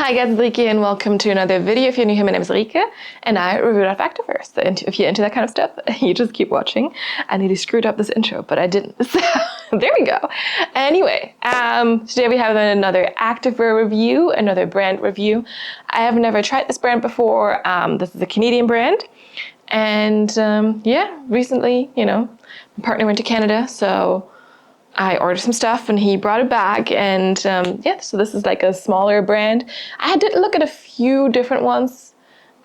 Hi guys, it's Rike and welcome to another video. If you're new here, my name is Rike and I review Activewear. So if you're into that kind of stuff, you just keep watching. I nearly screwed up this intro, but I didn't. So there we go. Anyway, today we have another Activewear review, another brand review. I have never tried this brand before. This is a Canadian brand. And yeah, recently, my partner went to Canada, so I ordered some stuff and he brought it back, and yeah, so this is like a smaller brand. I did look at a few different ones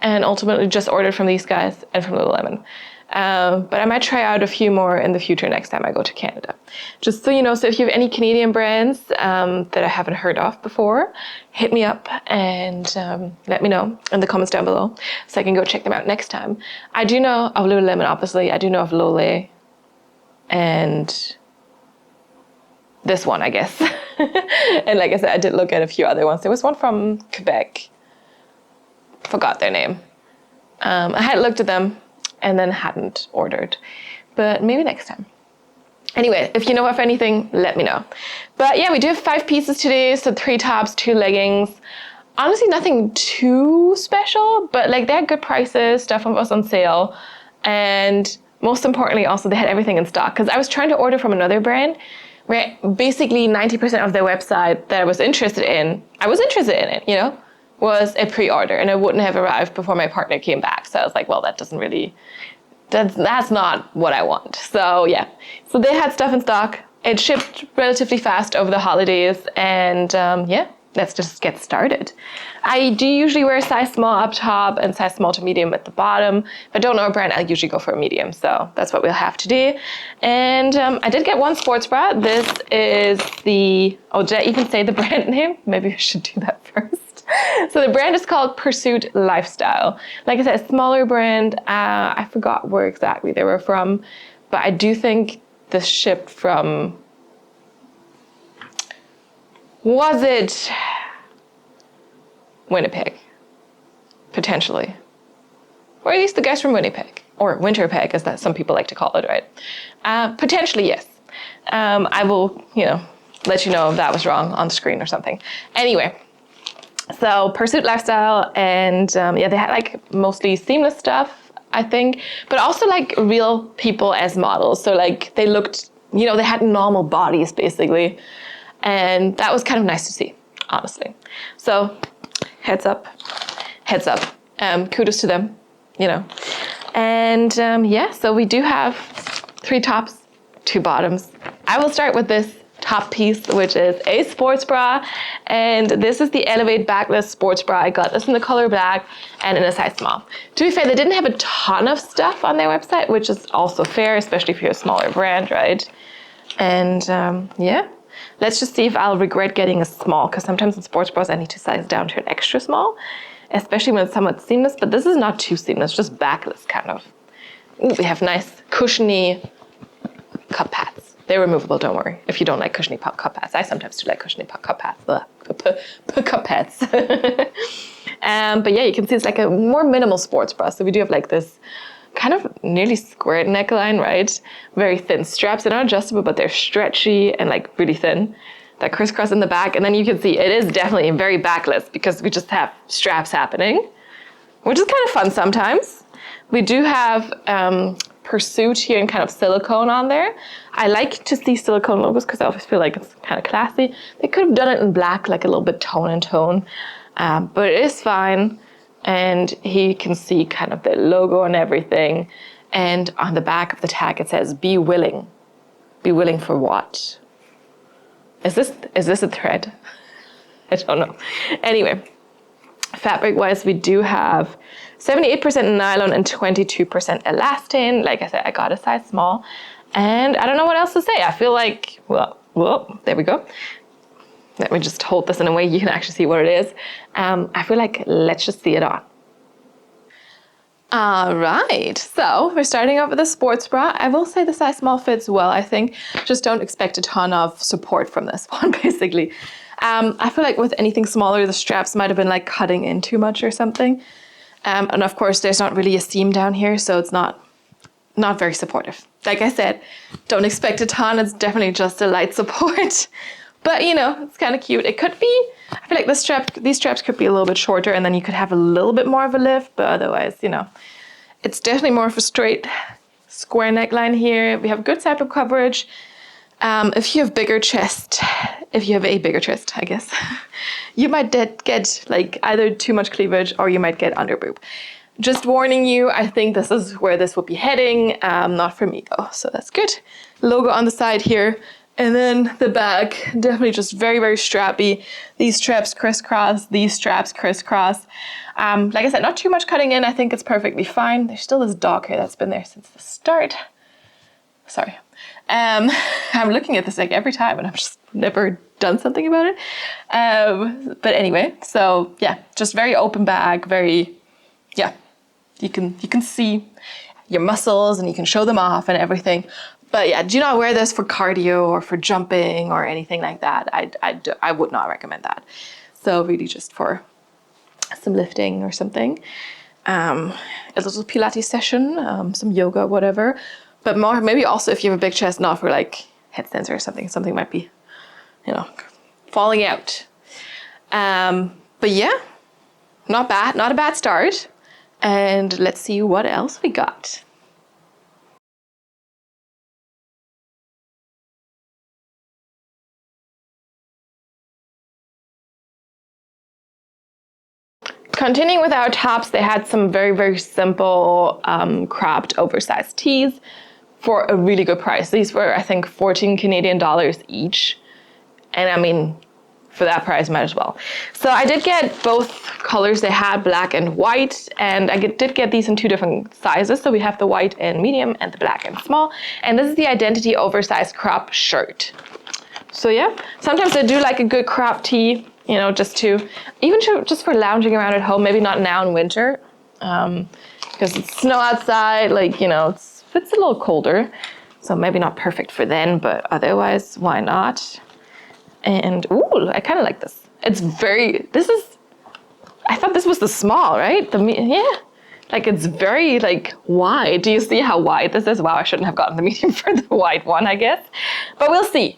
and ultimately just ordered from these guys and from Lululemon. But I might try out a few more in the future next time I go to Canada. Just so you know, so if you have any Canadian brands that I haven't heard of before, hit me up and let me know in the comments down below so I can go check them out next time. I do know of Lululemon, obviously. I do know of Lole and this one, I guess. And like I said, I did look at a few other ones. There was one from Quebec. Forgot their name. I had looked at them and then hadn't ordered. But maybe next time. Anyway, if you know of anything, let me know. But yeah, we do have 5 pieces today. So 3 tops, 2 leggings. Honestly, nothing too special, but like they're good prices. Stuff was on sale. And most importantly, also they had everything in stock. Because I was trying to order from another brand where basically 90% of their website that I was interested in it, was a pre-order, and it wouldn't have arrived before my partner came back. So I was like, well, that doesn't really, that's not what I want. So yeah, so they had stuff in stock. It shipped relatively fast over the holidays, and yeah, let's just get started. I do usually wear a size small up top and size small to medium at the bottom. If I don't know a brand, I usually go for a medium. So that's what we'll have today. And I did get one sports bra. This is did I even say the brand name? Maybe I should do that first. So the brand is called Pursuit Lifestyle. Like I said, a smaller brand. I forgot where exactly they were from, but I do think this shipped from, was it Winnipeg? Potentially. Or at least the guys from Winnipeg. Or Winterpeg, as that some people like to call it, right? Potentially, yes. I will, let you know if that was wrong on the screen or something. Anyway, so Pursuit Lifestyle, and yeah, they had like mostly seamless stuff, I think, but also like real people as models. So like they looked, they had normal bodies basically. And that was kind of nice to see, honestly. So heads up. Kudos to them, And yeah, so we do have 3 tops, 2 bottoms. I will start with this top piece, which is a sports bra. And this is the Elevate Backless Sports Bra. I got this in the color black and in a size small. To be fair, they didn't have a ton of stuff on their website, which is also fair, especially if you're a smaller brand, right? And yeah. Let's just see if I'll regret getting a small, because sometimes in sports bras I need to size down to an extra small, especially when it's somewhat seamless, but this is not too seamless, just backless kind of. Ooh, we have nice cushiony cup pads. They're removable, don't worry, if you don't like cushiony cup pads. I sometimes do like cushiony cup pads. Cup pads. But yeah, you can see it's like a more minimal sports bra. So we do have like this kind of nearly squared neckline, right? Very thin straps. They're not adjustable, but they're stretchy and like really thin. That crisscross in the back. And then you can see it is definitely very backless because we just have straps happening, which is kind of fun sometimes. We do have Pursuit here in kind of silicone on there. I like to see silicone logos because I always feel like it's kind of classy. They could have done it in black, like a little bit tone and tone, but it is fine. And he can see kind of the logo and everything. And on the back of the tag, it says, be willing. Be willing for what? Is this a thread? I don't know. Anyway, fabric-wise, we do have 78% nylon and 22% elastane. Like I said, I got a size small. And I don't know what else to say. I feel like, well, there we go. Let me just hold this in a way you can actually see what it is. I feel like let's just see it on. All right, so we're starting off with a sports bra. I will say the size small fits well, I think. Just don't expect a ton of support from this one, basically. I feel like with anything smaller, the straps might have been like cutting in too much or something. And of course, there's not really a seam down here, so it's not very supportive. Like I said, don't expect a ton. It's definitely just a light support. But, it's kind of cute. It could be I feel like these straps could be a little bit shorter, and then you could have a little bit more of a lift, but otherwise, you know, it's definitely more of a straight square neckline here. We have good side boob coverage. If you have a bigger chest, I guess, you might get like either too much cleavage or you might get under boob. Just warning you, I think this is where this would be heading. Not for me though, so that's good. Logo on the side here. And then the back, definitely just very, very strappy. These straps crisscross, these straps crisscross. Like I said, not too much cutting in. I think it's perfectly fine. There's still this dog hair that's been there since the start. Sorry. I'm looking at this like every time and I've just never done something about it. But anyway, so yeah, just very open bag, very, yeah, you can see your muscles and you can show them off and everything. But yeah, do not wear this for cardio or for jumping or anything like that. I would not recommend that. So really just for some lifting or something. A little Pilates session, some yoga, whatever. But more, maybe also if you have a big chest, not for like headstands or something. Something might be, you know, falling out. But yeah, not bad, not a bad start. And let's see what else we got. Continuing with our tops, they had some very, very simple cropped oversized tees for a really good price. These were, I think, 14 Canadian dollars each. And I mean, for that price, might as well. So I did get both colors. They had black and white, and I did get these in 2 different sizes. So we have the white and medium and the black and small. And this is the Identity Oversized Crop Shirt. So yeah, sometimes I do like a good crop tee, you know, just for lounging around at home, maybe not now in winter, because it's snow outside, like, you know, it's a little colder. So maybe not perfect for then, but otherwise, why not? And, ooh, I kind of like this. I thought this was the small, right? Yeah. Like it's very like wide. Do you see how wide this is? Wow, I shouldn't have gotten the medium for the wide one, I guess. But we'll see.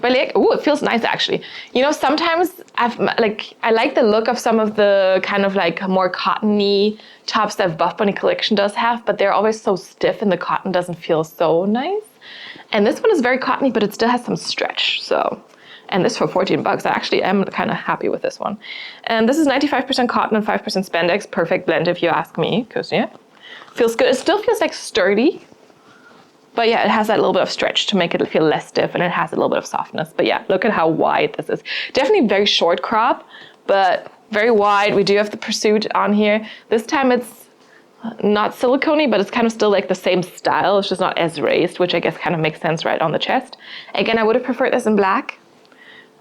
But like, ooh, it feels nice actually. You know, sometimes I like the look of some of the kind of like more cottony tops that Buff Bunny collection does have, but they're always so stiff and the cotton doesn't feel so nice. And this one is very cottony, but it still has some stretch. So, and this for 14 bucks, I actually am kind of happy with this one. And this is 95% cotton and 5% spandex. Perfect blend if you ask me, because yeah, feels good. It still feels like sturdy, but yeah, it has that little bit of stretch to make it feel less stiff, and it has a little bit of softness. But yeah, look at how wide this is. Definitely very short crop, but very wide. We do have the Pursuit on here. This time it's not silicone-y, but it's kind of still like the same style. It's just not as raised, which I guess kind of makes sense right on the chest. Again, I would have preferred this in black.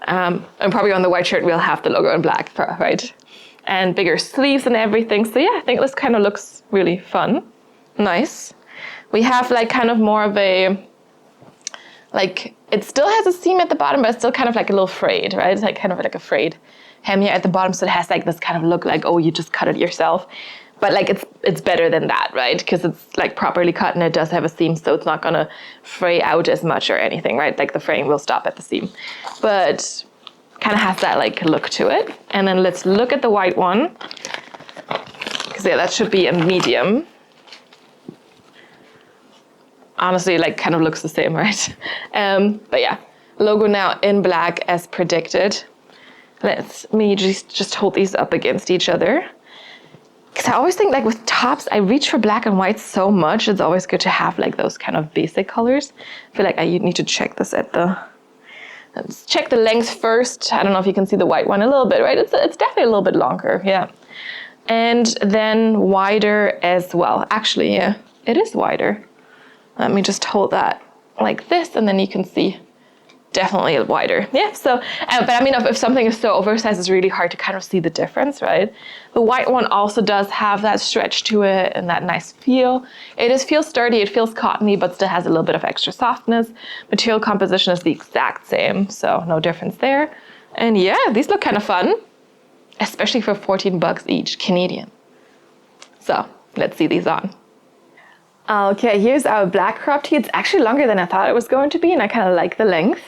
And probably on the white shirt, we'll have the logo in black, right? And bigger sleeves and everything. So yeah, I think this kind of looks really fun. Nice. We have like kind of more of a, like, it still has a seam at the bottom, but it's still kind of like a little frayed, right? It's like kind of like a frayed hem here at the bottom. So it has like this kind of look like, oh, you just cut it yourself. But like it's better than that, right? Because it's like properly cut and it does have a seam, so it's not gonna fray out as much or anything, right? Like the fraying will stop at the seam. But kind of has that like look to it. And then let's look at the white one. Because yeah, that should be a medium. Honestly, like kind of looks the same, right? But yeah, logo now in black as predicted. Let me just hold these up against each other. Because I always think like with tops, I reach for black and white so much. It's always good to have like those kind of basic colors. I feel like I need to check this let's check the length first. I don't know if you can see the white one a little bit, right? It's definitely a little bit longer, yeah. And then wider as well. Actually, yeah, it is wider. Let me just hold that like this and then you can see definitely wider. Yeah, so, but I mean, if something is so oversized, it's really hard to kind of see the difference, right? The white one also does have that stretch to it and that nice feel. It feels sturdy, it feels cottony, but still has a little bit of extra softness. Material composition is the exact same, so no difference there. And yeah, these look kind of fun, especially for 14 bucks each, Canadian. So let's see these on. Okay, here's our black crop tee. It's actually longer than I thought it was going to be, and I kind of like the length.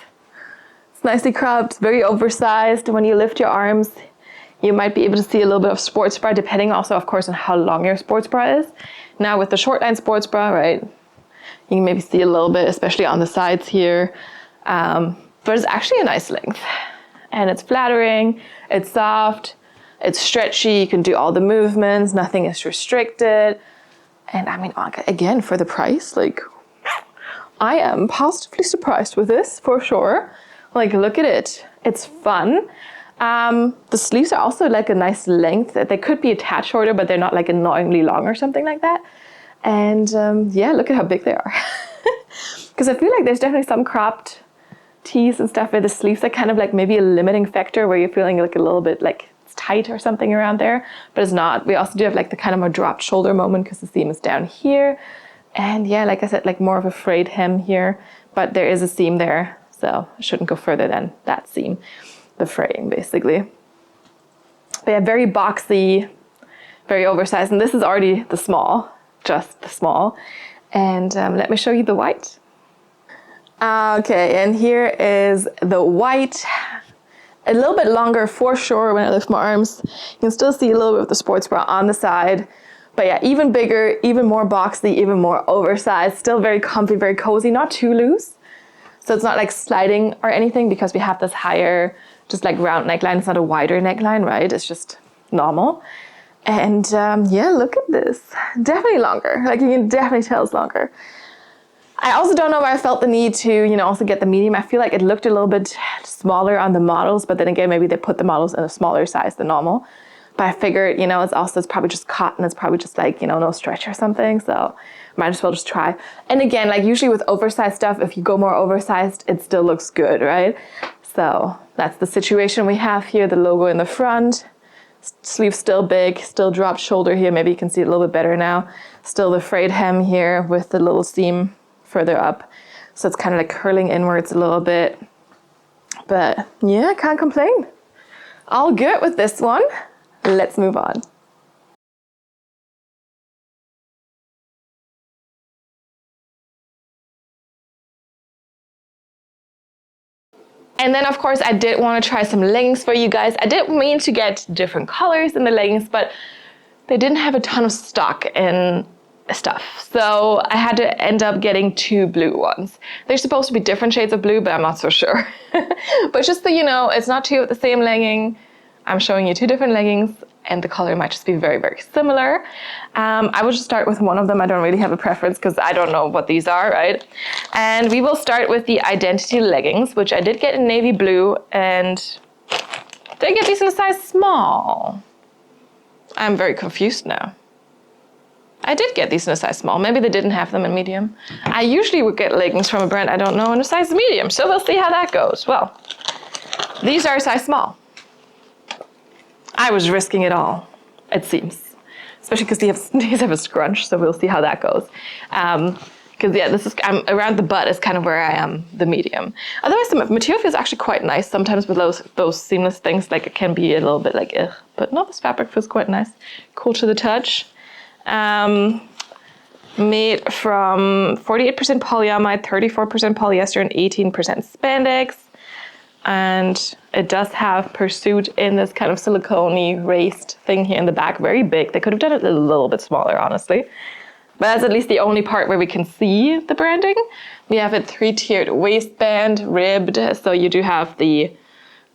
It's nicely cropped, very oversized. When you lift your arms, you might be able to see a little bit of sports bra, depending also, of course, on how long your sports bra is. Now with the short line sports bra, right, you can maybe see a little bit, especially on the sides here. But it's actually a nice length. And it's flattering, it's soft, it's stretchy, you can do all the movements, nothing is restricted. And I mean, again, for the price, like, I am positively surprised with this, for sure. Like, look at it. It's fun. The sleeves are also like a nice length. They could be a tad shorter, but they're not like annoyingly long or something like that. And yeah, look at how big they are. Because I feel like there's definitely some cropped tees and stuff where the sleeves are kind of like maybe a limiting factor where you're feeling like a little bit like it's tight or something around there, but it's not. We also do have like the kind of more dropped shoulder moment because the seam is down here. And yeah, like I said, like more of a frayed hem here, but there is a seam there, so it shouldn't go further than that seam, the fraying basically. But yeah, very boxy, very oversized, and this is already the small, just the small. And let me show you the white. Okay, and here is the white. A little bit longer for sure when I lift my arms. You can still see a little bit of the sports bra on the side. But yeah, even bigger, even more boxy, even more oversized. Still very comfy, very cozy, not too loose. So it's not like sliding or anything because we have this higher, just like round neckline. It's not a wider neckline, right? It's just normal. And yeah, look at this. Definitely longer. Like you can definitely tell it's longer. I also don't know why I felt the need to, you know, also get the medium. I feel like it looked a little bit smaller on the models, but then again, maybe they put the models in a smaller size than normal. But I figured, you know, it's probably just cotton. It's probably just like, you know, no stretch or something. So might as well just try. And again, like usually with oversized stuff, if you go more oversized, it still looks good, right? So that's the situation we have here. The logo in the front, sleeve still big, still dropped shoulder here. Maybe you can see it a little bit better now. Still the frayed hem here with the little seam further up. So it's kind of like curling inwards a little bit. But yeah, can't complain. All good with this one. Let's move on. And then of course I did want to try some leggings for you guys. I did mean to get different colors in the leggings, but they didn't have a ton of stock in stuff. So I had to end up getting 2 blue ones. They're supposed to be different shades of blue, but I'm not so sure. But just so you know, it's not 2 of the same legging. I'm showing you 2 different leggings and the color might just be very, very similar. I will just start with one of them. I don't really have a preference because I don't know what these are, right? And we will start with the Identity leggings, which I did get in navy blue, and did I get these in a size small? I'm very confused now. I did get these in a size small. Maybe they didn't have them in medium. I usually would get leggings from a brand I don't know in a size medium, so we'll see how that goes. Well, these are a size small. I was risking it all, it seems. Especially because these have a scrunch, so we'll see how that goes. Because yeah, this is around the butt is kind of where I am, the medium. Otherwise, the material feels actually quite nice. Sometimes with those seamless things, like it can be a little bit like ugh. But no, this fabric feels quite nice. Cool to the touch. Made from 48% polyamide, 34% polyester, and 18% spandex. And it does have pursuit in this kind of silicone-y raised thing here in the back, very big. They could have done it a little bit smaller, honestly. But that's at least the only part where we can see the branding. We have a 3-tiered waistband, ribbed, so you do have the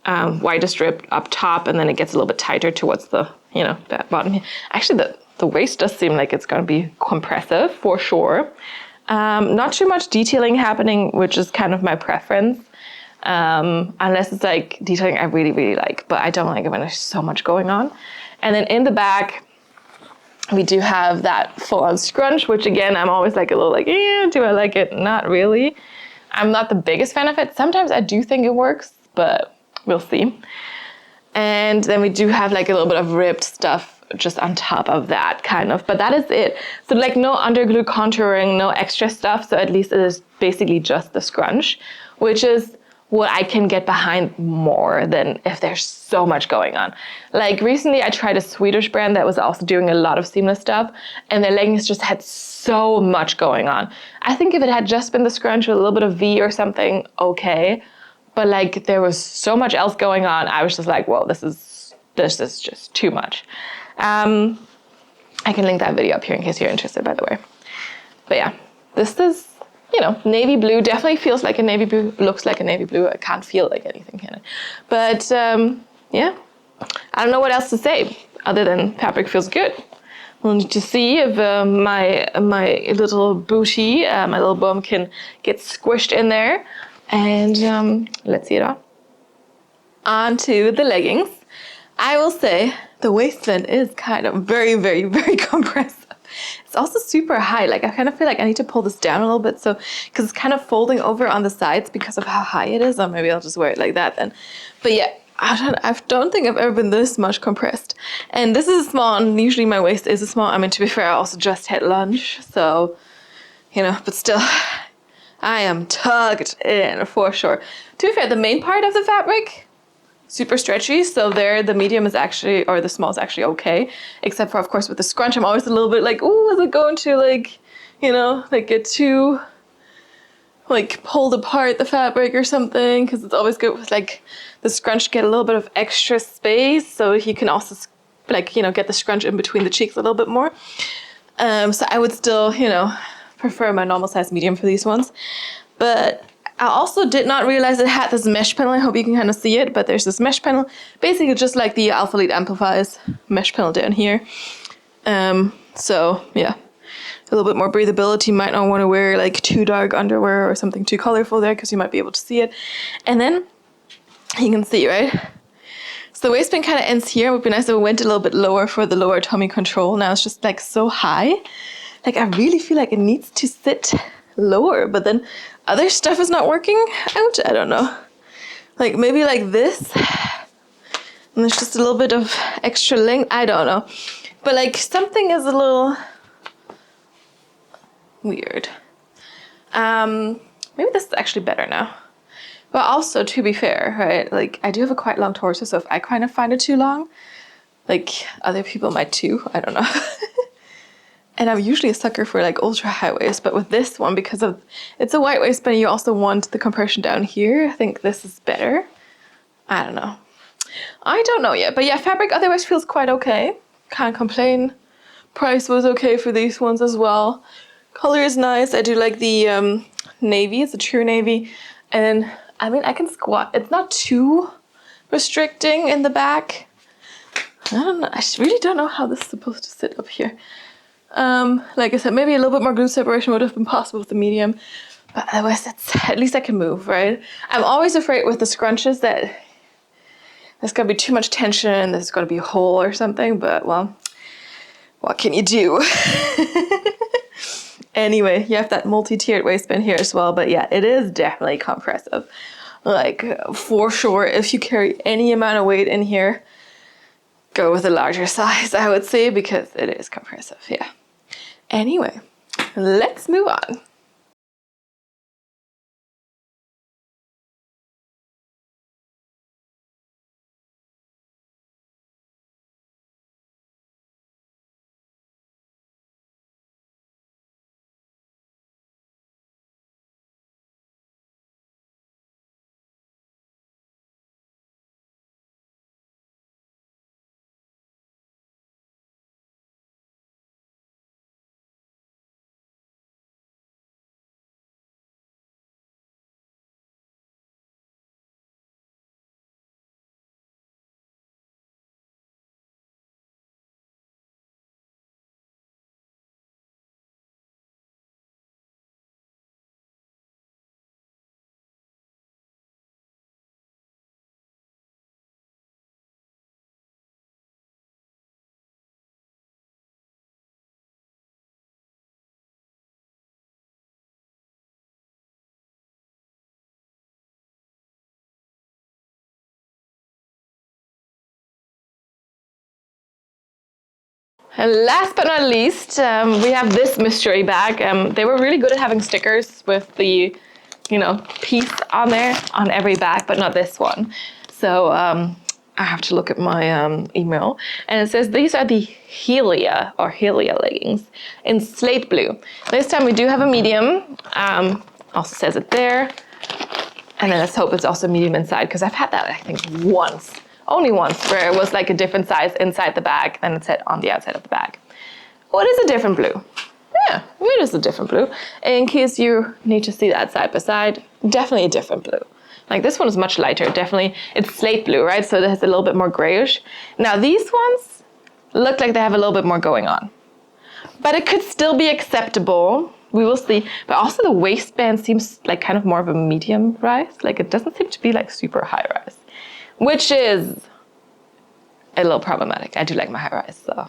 widest rib up top, and then it gets a little bit tighter towards the, you know, that bottom here. Actually, the waist does seem like it's going to be compressive for sure. Not too much detailing happening, which is kind of my preference. Unless it's like detailing I really, really like, but I don't like it when there's so much going on. And then in the back, we do have that full-on scrunch, which again, I'm always like a little like, do I like it? Not really. I'm not the biggest fan of it. Sometimes I do think it works, but we'll see. And then we do have like a little bit of ribbed stuff just on top of that kind of, but that is it. So like no underglue contouring, no extra stuff. So at least it is basically just the scrunch, which is what I can get behind more than if there's so much going on. Like recently I tried a Swedish brand that was also doing a lot of seamless stuff, and their leggings just had so much going on. I think if it had just been the scrunch with a little bit of V or something, okay. but like there was so much else going on. I was just like, whoa, this is just too much. I can link that video up here in case you're interested, by the way. But yeah, this is, you know, navy blue. Definitely feels like a navy blue, looks like a navy blue. I can't feel like anything in it. But yeah, I don't know what else to say other than fabric feels good. We'll need to see if my little booty, my little bum can get squished in there. And let's see it on. On to the leggings. I will say the waistband is kind of very, very, very compressive. It's also super high. Like I kind of feel like I need to pull this down a little bit, so because it's kind of folding over on the sides because of how high it is. Or maybe I'll just wear it like that then. But yeah, I don't think I've ever been this much compressed. And this is a small, and usually my waist is a small. I mean, to be fair, I also just had lunch, so you know. But still, I am tugged in for sure. To be fair, the main part of the fabric, super stretchy, so there the medium is actually, or the small is actually okay, except for of course with the scrunch I'm always a little bit like, ooh, is it going to like, you know, like get too like pulled apart the fabric or something, because it's always good with like the scrunch to get a little bit of extra space, so you can also like, you know, get the scrunch in between the cheeks a little bit more. So I would still, you know, prefer my normal size medium for these ones. But I also did not realize it had this mesh panel. I hope you can kind of see it, but there's this mesh panel, basically just like the Alpha Lead Amplifies mesh panel down here. So yeah, a little bit more breathability. Might not want to wear like too dark underwear or something too colorful there, because you might be able to see it. And then you can see, right? So the waistband kind of ends here. It would be nice if it went a little bit lower for the lower tummy control. Now it's just like so high. Like I really feel like it needs to sit lower, but then other stuff is not working out. I don't know. Like maybe like this, and there's just a little bit of extra length. I don't know. But like something is a little weird. Maybe this is actually better now. But also, to be fair, right, like I do have a quite long torso, so if I kind of find it too long, like other people might too, I don't know. And I'm usually a sucker for like ultra high waist, but with this one, because of it's a wide waistband, you also want the compression down here. I think this is better. I don't know. I don't know yet, but yeah, fabric otherwise feels quite okay. Can't complain. Price was okay for these ones as well. Color is nice. I do like the navy. It's a true navy. And I mean, I can squat. It's not too restricting in the back. I don't know. I really don't know how this is supposed to sit up here. Like I said, maybe a little bit more glute separation would have been possible with the medium, but otherwise at least I can move, right? I'm always afraid with the scrunches that there's gonna be too much tension, there's gonna be a hole or something, but well, what can you do? Anyway, you have that multi-tiered waistband here as well, but yeah, it is definitely compressive. Like for sure, if you carry any amount of weight in here, go with a larger size, I would say, because it is compressive, yeah. Anyway, let's move on. And last but not least, we have this mystery bag. They were really good at having stickers with the, you know, piece on there on every bag, but not this one. So I have to look at my email, and it says these are the Helia or Helia leggings in slate blue. This time we do have a medium. Also says it there. And then let's hope it's also medium inside, because I've had that, I think, only once, where it was like a different size inside the bag than it said on the outside of the bag. What is a different blue? Yeah, it is a different blue. In case you need to see that side by side, definitely a different blue. Like this one is much lighter, definitely. It's slate blue, right? So it has a little bit more grayish. Now these ones look like they have a little bit more going on. But it could still be acceptable. We will see. But also the waistband seems like kind of more of a medium rise. Like it doesn't seem to be like super high rise, which is a little problematic. I do like my high rise, so.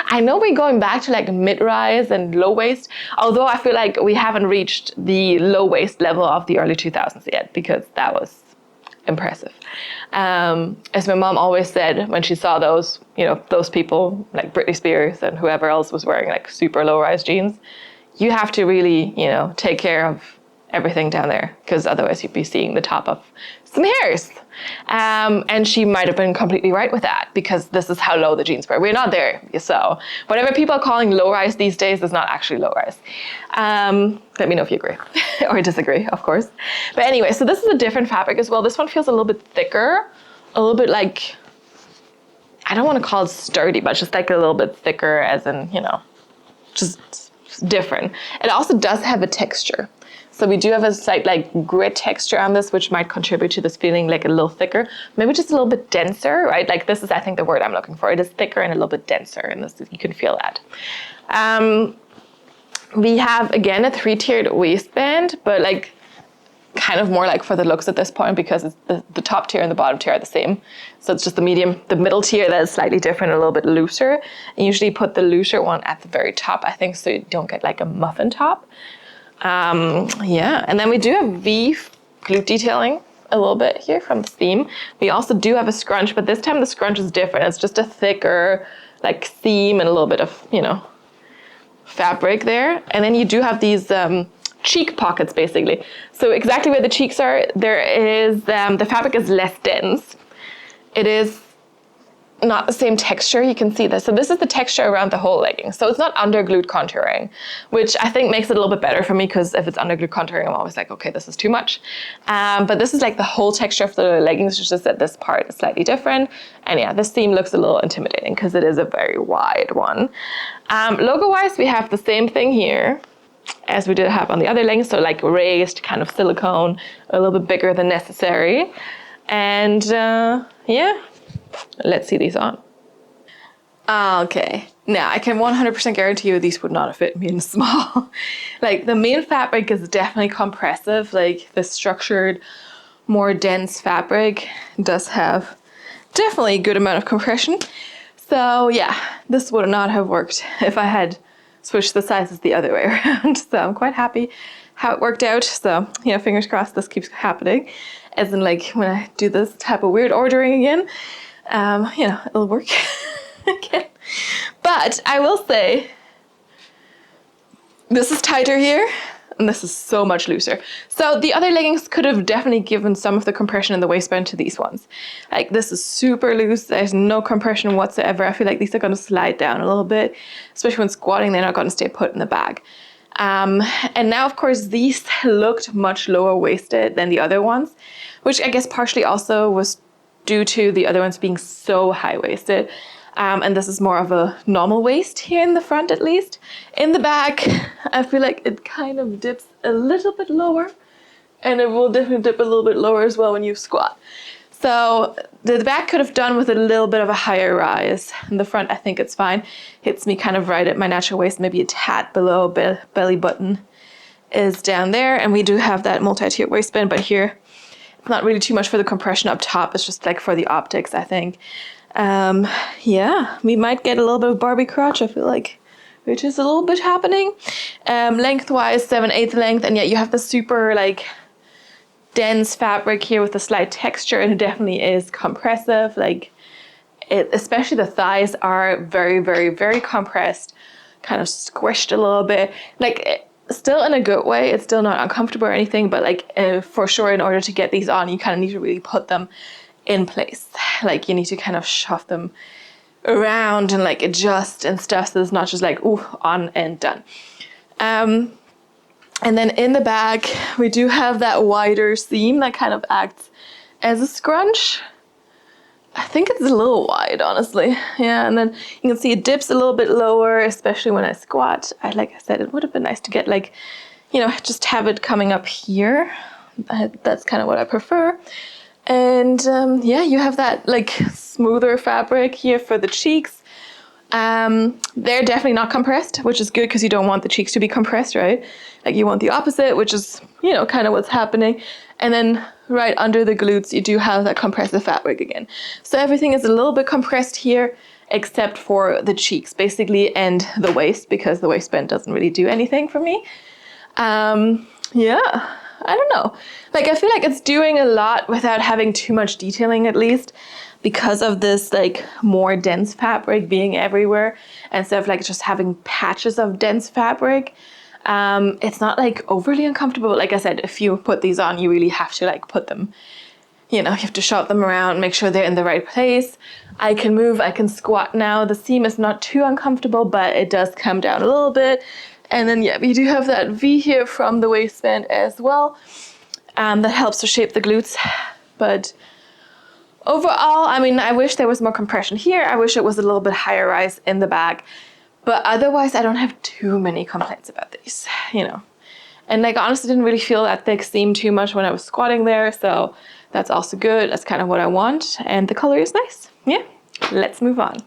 I know we're going back to like mid-rise and low waist, although I feel like we haven't reached the low waist level of the early 2000s yet, because that was impressive. As my mom always said when she saw those, you know, those people like Britney Spears and whoever else was wearing like super low-rise jeans, you have to really, you know, take care of everything down there, because otherwise you'd be seeing the top of some hairs. And she might have been completely right with that, because this is how low the jeans were. We're not there. So whatever people are calling low rise these days is not actually low rise. Let me know if you agree or disagree, of course. But anyway, so this is a different fabric as well. This one feels a little bit thicker, a little bit like, I don't want to call it sturdy, but just like a little bit thicker, as in, you know, just different. It also does have a texture. So we do have a slight like grit texture on this, which might contribute to this feeling like a little thicker, maybe just a little bit denser, right? Like this is, I think, the word I'm looking for. It is thicker and a little bit denser, and this, you can feel that. We have, again, a 3-tiered waistband, but like kind of more like for the looks at this point, because it's the top tier and the bottom tier are the same. So it's just the middle tier that is slightly different, a little bit looser. And usually put the looser one at the very top, I think, so you don't get like a muffin top. Yeah, and then we do have V glute detailing a little bit here from the seam. We also do have a scrunch, but this time the scrunch is different. It's just a thicker like seam and a little bit of, you know, fabric there. And then you do have these cheek pockets, basically. So exactly where the cheeks are, there is, the fabric is less dense. It is not the same texture, you can see this. So this is the texture around the whole legging. So it's not under glute contouring, which I think makes it a little bit better for me, because if it's under glute contouring, I'm always like, okay, this is too much. But this is like the whole texture of the leggings, it's just that this part is slightly different. And yeah, this seam looks a little intimidating because it is a very wide one. Logo-wise, we have the same thing here as we did have on the other leggings. So like raised, kind of silicone, a little bit bigger than necessary. And yeah. Let's see these on. Okay, now I can 100% guarantee you these would not have fit me in small. Like the main fabric is definitely compressive, like the structured, more dense fabric does have definitely a good amount of compression. So yeah, this would not have worked if I had switched the sizes the other way around. So I'm quite happy how it worked out. So, you know, fingers crossed this keeps happening. As in like when I do this type of weird ordering again, you know, it'll work again. But I will say, this is tighter here, and this is so much looser. So the other leggings could have definitely given some of the compression in the waistband to these ones. Like this is super loose, there's no compression whatsoever. I feel like these are gonna slide down a little bit, especially when squatting, they're not gonna stay put in the bag. And now, of course, these looked much lower waisted than the other ones, which I guess partially also was due to the other ones being so high-waisted. And this is more of a normal waist here in the front, at least. In the back, I feel like it kind of dips a little bit lower, and it will definitely dip a little bit lower as well when you squat. So the back could have done with a little bit of a higher rise. In the front, I think it's fine. Hits me kind of right at my natural waist, maybe a tad below belly button is down there. And we do have that multi-tier waistband, but here, it's not really too much for the compression up top. It's just like for the optics, I think. Yeah, we might get a little bit of Barbie crotch, I feel like, which is a little bit happening. Lengthwise, 7/8 length, and yet you have the super like dense fabric here with a slight texture, and it definitely is compressive. Like it, especially the thighs are very, very, very compressed, kind of squished a little bit. Like still in a good way, it's still not uncomfortable or anything, but like for sure, in order to get these on, you kind of need to really put them in place. Like you need to kind of shove them around and like adjust and stuff, so it's not just like ooh, on and done. And then in the back, we do have that wider seam that kind of acts as a scrunch. I think it's a little wide, honestly. Yeah, and then you can see it dips a little bit lower, especially when I squat. Like I said, it would have been nice to get like, you know, just have it coming up here. That's kind of what I prefer. And yeah, you have that like smoother fabric here for the cheeks. They're definitely not compressed, which is good because you don't want the cheeks to be compressed, right? Like you want the opposite, which is, you know, kind of what's happening. And then right under the glutes, you do have that compressive fabric again. So everything is a little bit compressed here, except for the cheeks, basically, and the waist, because the waistband doesn't really do anything for me. Yeah, I don't know. Like, I feel like it's doing a lot without having too much detailing, at least, because of this, like, more dense fabric being everywhere, instead of, like, just having patches of dense fabric. It's not like overly uncomfortable. Like I said, if you put these on, you really have to like put them, you know, you have to shop them around, make sure they're in the right place. I can move, I can squat now. The seam is not too uncomfortable, but it does come down a little bit. And then, yeah, we do have that V here from the waistband as well. That helps to shape the glutes. But overall, I mean, I wish there was more compression here. I wish it was a little bit higher rise in the back. But otherwise, I don't have too many complaints about these, you know. And like, honestly, didn't really feel that thick seam too much when I was squatting there. So that's also good. That's kind of what I want. And the color is nice. Yeah, let's move on.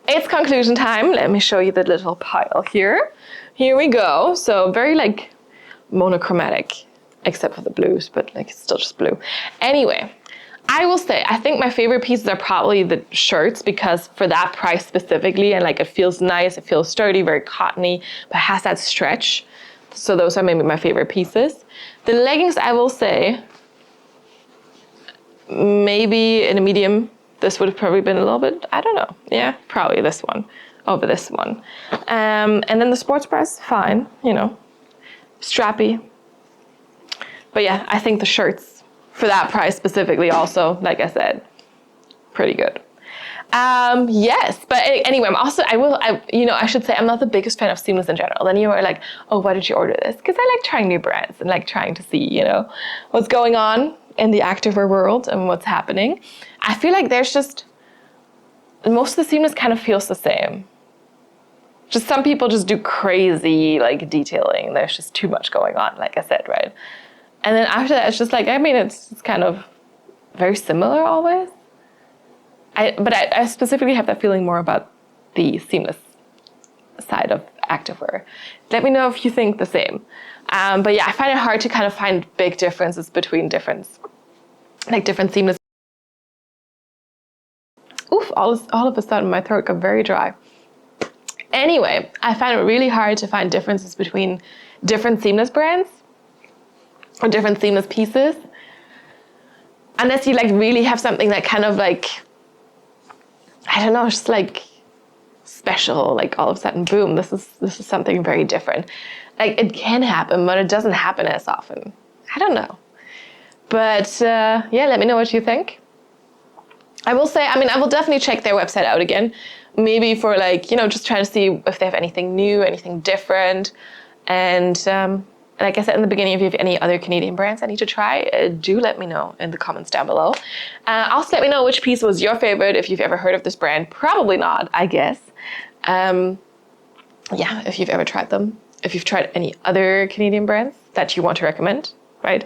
It's conclusion time. Let me show you the little pile here. Here we go. So very like monochromatic, except for the blues, but like it's still just blue. Anyway, I will say, I think my favorite pieces are probably the shirts, because for that price specifically, and like it feels nice, it feels sturdy, very cottony, but has that stretch. So those are maybe my favorite pieces. The leggings, I will say, maybe in a medium, this would have probably been a little bit, I don't know. Yeah, probably this one over this one. And then the sports bras, fine, you know, strappy. But yeah, I think the shirts for that price specifically also, like I said, pretty good. Yes, but anyway, I should say I'm not the biggest fan of seamless in general. Then you are like, oh, why did you order this? Because I like trying new brands and like trying to see, you know, what's going on in the activewear world and what's happening. I feel like there's just, most of the seamless kind of feels the same. Just some people just do crazy like detailing. There's just too much going on, like I said, right? And then after that, it's just like, I mean, it's kind of very similar always. But I specifically have that feeling more about the seamless side of activewear. Let me know if you think the same. But yeah, I find it hard to kind of find big differences between different seamless. Oof, all of a sudden my throat got very dry. Anyway, I find it really hard to find differences between different seamless brands or different seamless pieces. Unless you like really have something that kind of like, I don't know, just like special, like all of a sudden, boom, this is something very different. Like it can happen, but it doesn't happen as often. I don't know. But yeah, let me know what you think. I will say, I mean, I will definitely check their website out again. Maybe for like, you know, just trying to see if they have anything new, anything different. And like I said in the beginning, if you have any other Canadian brands I need to try, do let me know in the comments down below. Also let me know which piece was your favorite, if you've ever heard of this brand. Probably not, I guess. Yeah, if you've ever tried them. If you've tried any other Canadian brands that you want to recommend, right?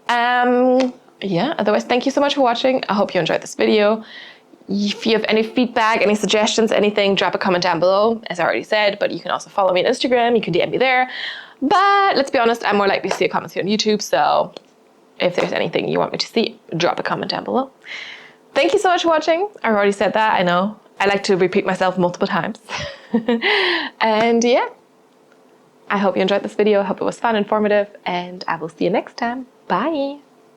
Yeah, otherwise, thank you so much for watching. I hope you enjoyed this video. If you have any feedback, any suggestions, anything, drop a comment down below, as I already said, but you can also follow me on Instagram, you can DM me there. But let's be honest, I'm more likely to see your comments here on YouTube, so if there's anything you want me to see, drop a comment down below. Thank you so much for watching. I've already said that, I know. I like to repeat myself multiple times. And yeah, I hope you enjoyed this video. I hope it was fun, informative, and I will see you next time. Bye.